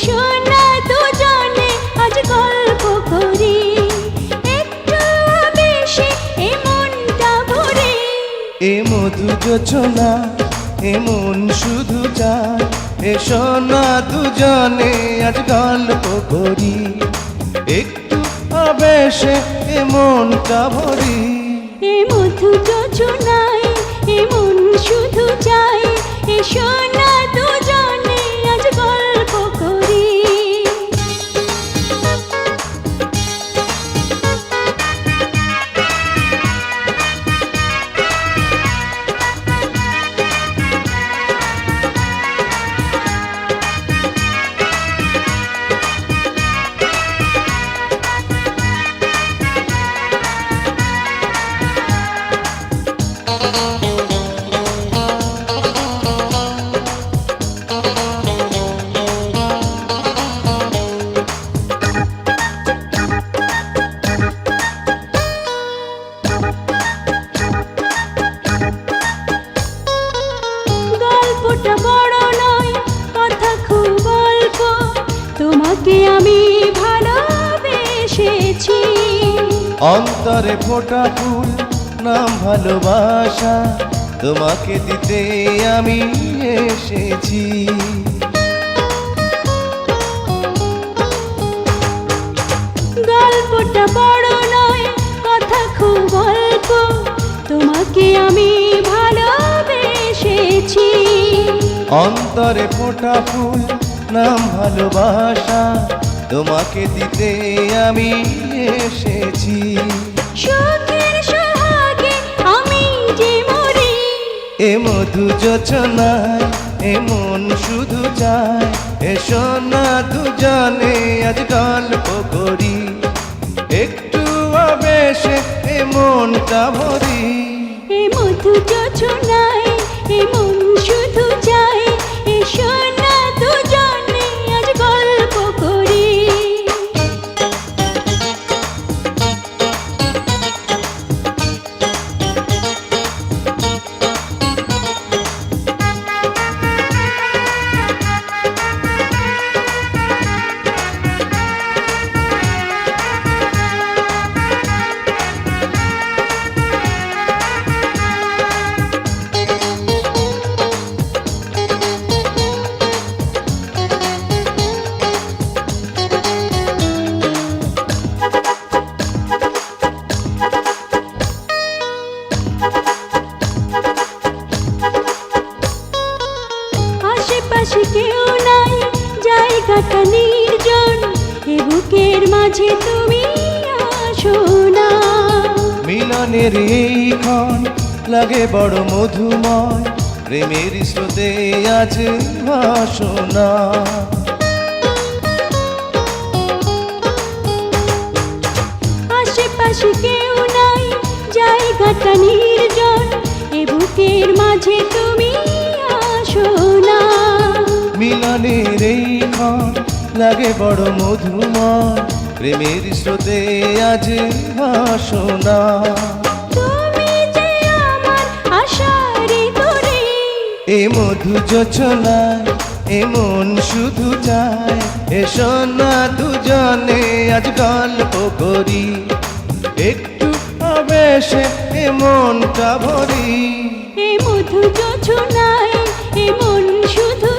এসো না দুজনে আজ গল্প করি, একটু বেশি এ মনটা ভরে। এ মধু যোছনা এ মন শুধু চায়, এসো না দুজনে আজ গল্প করি, একটু আবেশে এ মনটা ভরি। এ মধু যোছনায় এ মন শুধু চায়, এসো না দুজনে আজ গল্প করি। গল্পটা বড় নয়, কথা খুব অল্প, তোমাকে আমি ভালোবেসেছি। অন্তরে ফোটা ফুল নাম ভালোবাসা, তোমাকে দিতে আমি এসেছি। গল্পটা বড় নয়, কথা খুব অল্প, তোমাকে আমি ভালোবেসেছি। অন্তরে ফোটা ফুল নাম ভালোবাসা, তোমাকে দিতে আমি এসেছি। সুখের সোহাগে আমি যে মরি, এ মধু যোছনায় এ মন শুধু চায়, এসো না দুজনে আজ গল্প করি, একটু আবেশে এ মনটা ভরি। এ মধু যোছনায় এ মন শুধু চায়, এসো না দুজনে আজ গল্প করি। আশেপাশে কেউ নাই, জায়গাটা নির্জন, এ বুকের মাঝে তুমি আসো না। মিলনের এই ক্ষণ লাগে বড় মধুময়, প্রেমের স্রোতে আজ বাসনা। আশেপাশে কেউ নাই, জায়গাটা নির্জন, এ বুকের মাঝে তুমি আসো না। মিলনের এই ক্ষণ লাগে বড় মধুময়, প্রেমের স্রোতে আজ বাসনা। তুমি যে আমার আশার তরে, এ মধু যোছনায় এ মন শুধু চায়, এসো না দুজনে আজ গল্প করি, একটু আবেশে এ মনটা ভরি। এ মধু যোছনায় এ মন শুধু